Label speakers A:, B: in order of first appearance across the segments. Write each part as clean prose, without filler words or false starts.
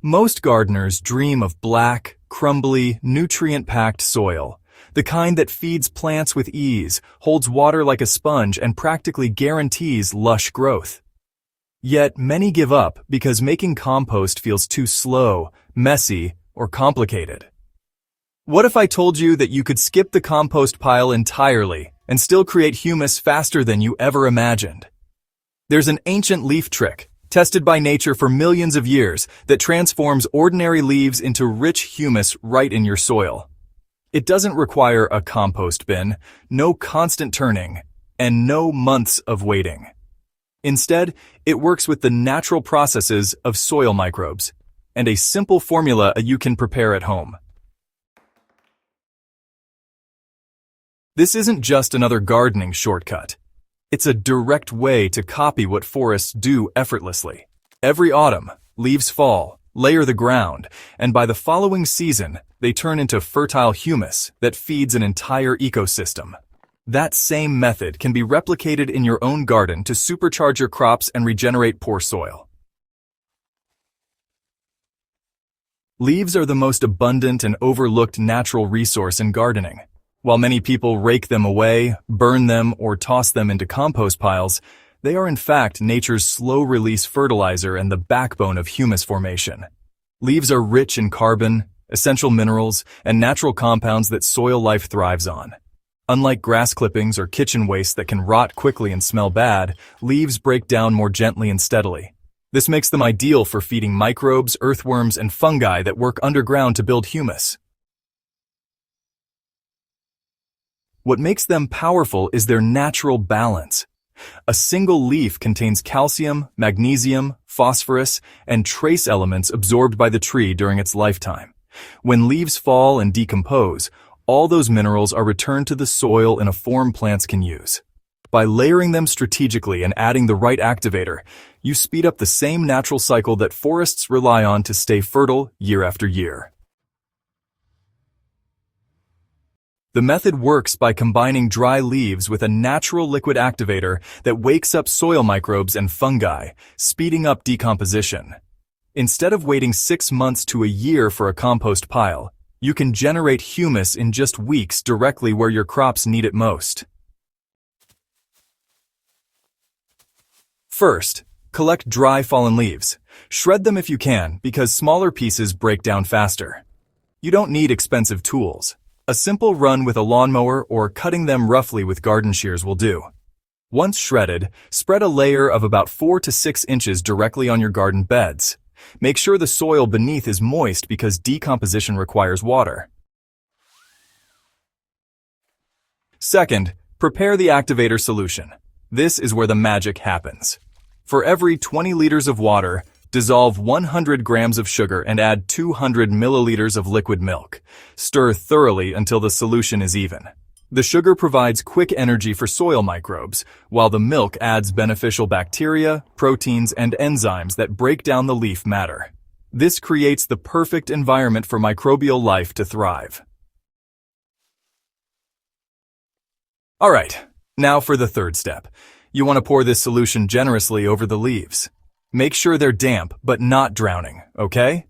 A: Most gardeners dream of black, crumbly, nutrient-packed soil, the kind that feeds plants with ease, holds water like a sponge, and practically guarantees lush growth. Yet many give up because making compost feels too slow, messy, or complicated. What if I told you that you could skip the compost pile entirely and still create humus faster than you ever imagined? There's an ancient leaf trick, tested by nature for millions of years, that transforms ordinary leaves into rich humus right in your soil. It doesn't require a compost bin, no constant turning, and no months of waiting. Instead, it works with the natural processes of soil microbes and a simple formula you can prepare at home. This isn't just another gardening shortcut. It's a direct way to copy what forests do effortlessly. Every autumn, leaves fall, layer the ground, and by the following season, they turn into fertile humus that feeds an entire ecosystem. That same method can be replicated in your own garden to supercharge your crops and regenerate poor soil. Leaves are the most abundant and overlooked natural resource in gardening. While many people rake them away, burn them, or toss them into compost piles, they are in fact nature's slow-release fertilizer and the backbone of humus formation. Leaves are rich in carbon, essential minerals, and natural compounds that soil life thrives on. Unlike grass clippings or kitchen waste that can rot quickly and smell bad, leaves break down more gently and steadily. This makes them ideal for feeding microbes, earthworms, and fungi that work underground to build humus. What makes them powerful is their natural balance. A single leaf contains calcium, magnesium, phosphorus, and trace elements absorbed by the tree during its lifetime. When leaves fall and decompose, all those minerals are returned to the soil in a form plants can use. By layering them strategically and adding the right activator, you speed up the same natural cycle that forests rely on to stay fertile year after year. The method works by combining dry leaves with a natural liquid activator that wakes up soil microbes and fungi, speeding up decomposition. Instead of waiting 6 months to a year for a compost pile, you can generate humus in just weeks directly where your crops need it most. First, collect dry fallen leaves. Shred them if you can, because smaller pieces break down faster. You don't need expensive tools. A simple run with a lawnmower or cutting them roughly with garden shears will do. Once shredded, spread a layer of about 4 to 6 inches directly on your garden beds. Make sure the soil beneath is moist because decomposition requires water. Second, prepare the activator solution. This is where the magic happens. For every 20 liters of water, dissolve 100 grams of sugar and add 200 milliliters of liquid milk. Stir thoroughly until the solution is even. The sugar provides quick energy for soil microbes, while the milk adds beneficial bacteria, proteins, and enzymes that break down the leaf matter. This creates the perfect environment for microbial life to thrive. Alright, now for the third step. You want to pour this solution generously over the leaves. Make sure they're damp, but not drowning, okay?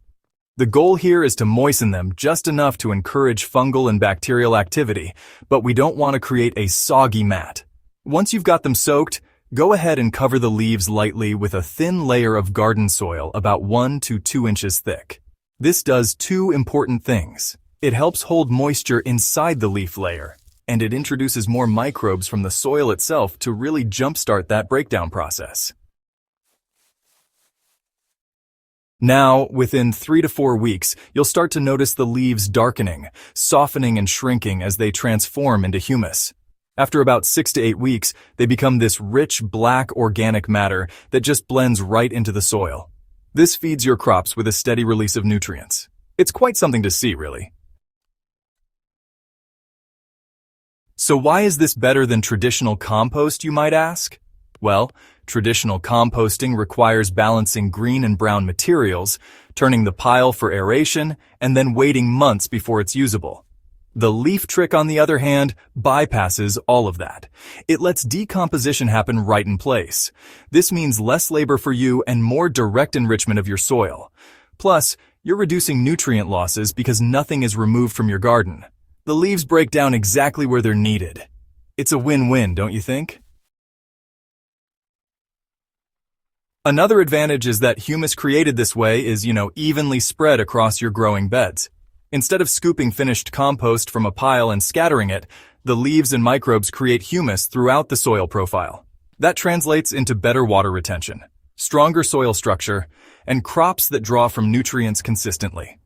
A: The goal here is to moisten them just enough to encourage fungal and bacterial activity, but we don't want to create a soggy mat. Once you've got them soaked, go ahead and cover the leaves lightly with a thin layer of garden soil about 1 to 2 inches thick. This does 2 important things. It helps hold moisture inside the leaf layer, and it introduces more microbes from the soil itself to really jumpstart that breakdown process. Now, within 3 to 4 weeks, you'll start to notice the leaves darkening, softening and shrinking as they transform into humus. After about 6 to 8 weeks, they become this rich black organic matter that just blends right into the soil. This feeds your crops with a steady release of nutrients. It's quite something to see, really. So why is this better than traditional compost, you might ask? Well, traditional composting requires balancing green and brown materials, turning the pile for aeration, and then waiting months before it's usable. The leaf trick, on the other hand, bypasses all of that. It lets decomposition happen right in place. This means less labor for you and more direct enrichment of your soil. Plus, you're reducing nutrient losses because nothing is removed from your garden. The leaves break down exactly where they're needed. It's a win-win, don't you think? Another advantage is that humus created this way is, evenly spread across your growing beds. Instead of scooping finished compost from a pile and scattering it, the leaves and microbes create humus throughout the soil profile. That translates into better water retention, stronger soil structure, and crops that draw from nutrients consistently.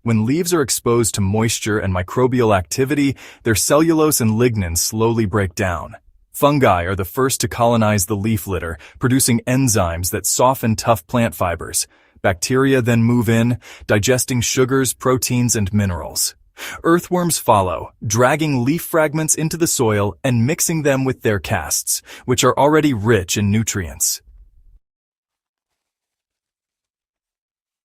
A: When leaves are exposed to moisture and microbial activity, their cellulose and lignin slowly break down. Fungi are the first to colonize the leaf litter, producing enzymes that soften tough plant fibers. Bacteria then move in, digesting sugars, proteins, and minerals. Earthworms follow, dragging leaf fragments into the soil and mixing them with their casts, which are already rich in nutrients.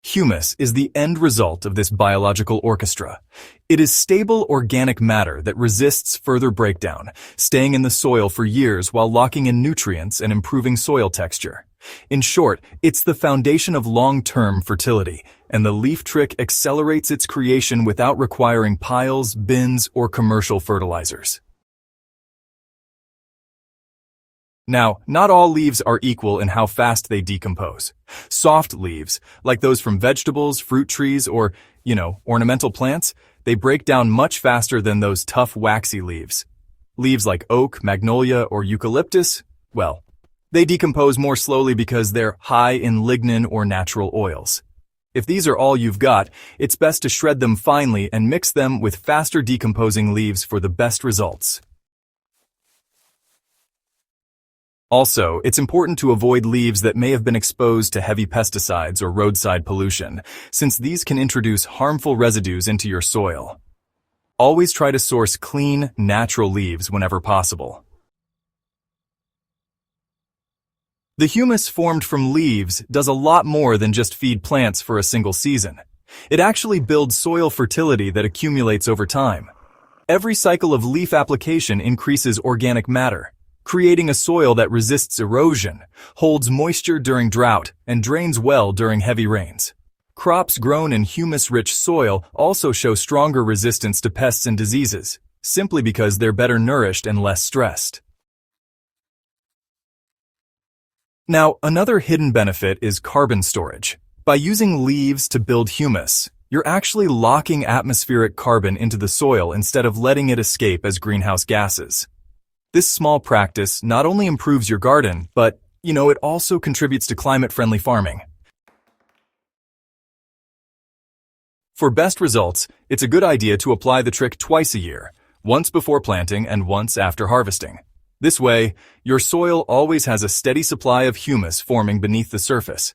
A: Humus is the end result of this biological orchestra. It is stable organic matter that resists further breakdown, staying in the soil for years while locking in nutrients and improving soil texture. In short, it's the foundation of long-term fertility, and the leaf trick accelerates its creation without requiring piles, bins, or commercial fertilizers. Now, not all leaves are equal in how fast they decompose. Soft leaves, like those from vegetables, fruit trees, or, ornamental plants, they break down much faster than those tough, waxy leaves. Leaves like oak, magnolia, or eucalyptus, well, they decompose more slowly because they're high in lignin or natural oils. If these are all you've got, it's best to shred them finely and mix them with faster decomposing leaves for the best results. Also, it's important to avoid leaves that may have been exposed to heavy pesticides or roadside pollution, since these can introduce harmful residues into your soil. Always try to source clean, natural leaves whenever possible. The humus formed from leaves does a lot more than just feed plants for a single season. It actually builds soil fertility that accumulates over time. Every cycle of leaf application increases organic matter, creating a soil that resists erosion, holds moisture during drought, and drains well during heavy rains. Crops grown in humus-rich soil also show stronger resistance to pests and diseases, simply because they're better nourished and less stressed. Now, another hidden benefit is carbon storage. By using leaves to build humus, you're actually locking atmospheric carbon into the soil instead of letting it escape as greenhouse gases. This small practice not only improves your garden, but, it also contributes to climate-friendly farming. For best results, it's a good idea to apply the trick twice a year, once before planting and once after harvesting. This way, your soil always has a steady supply of humus forming beneath the surface.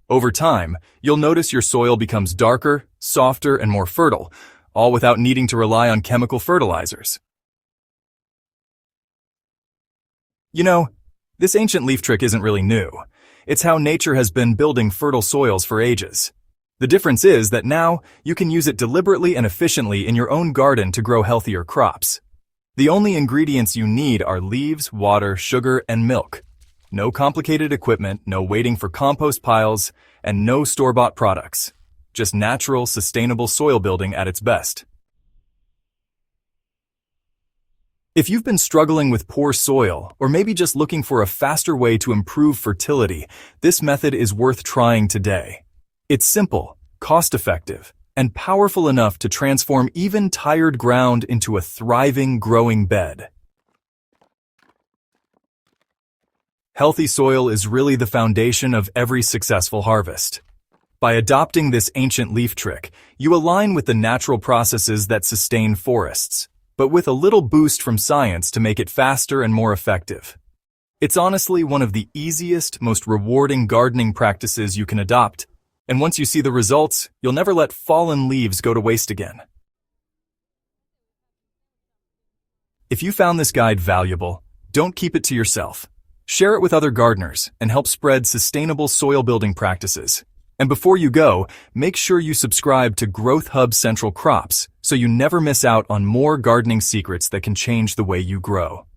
A: Over time, you'll notice your soil becomes darker, softer, and more fertile, all without needing to rely on chemical fertilizers. This ancient leaf trick isn't really new. It's how nature has been building fertile soils for ages. The difference is that now you can use it deliberately and efficiently in your own garden to grow healthier crops. The only ingredients you need are leaves, water, sugar, and milk. No complicated equipment, no waiting for compost piles, and no store-bought products. Just natural, sustainable soil building at its best. If you've been struggling with poor soil, or maybe just looking for a faster way to improve fertility, this method is worth trying today. It's simple, cost-effective, and powerful enough to transform even tired ground into a thriving, growing bed. Healthy soil is really the foundation of every successful harvest. By adopting this ancient leaf trick, you align with the natural processes that sustain forests, but with a little boost from science to make it faster and more effective. It's honestly one of the easiest, most rewarding gardening practices you can adopt, and once you see the results, you'll never let fallen leaves go to waste again. If you found this guide valuable, don't keep it to yourself. Share it with other gardeners and help spread sustainable soil building practices. And before you go, make sure you subscribe to Growth Hub Central Crops so you never miss out on more gardening secrets that can change the way you grow.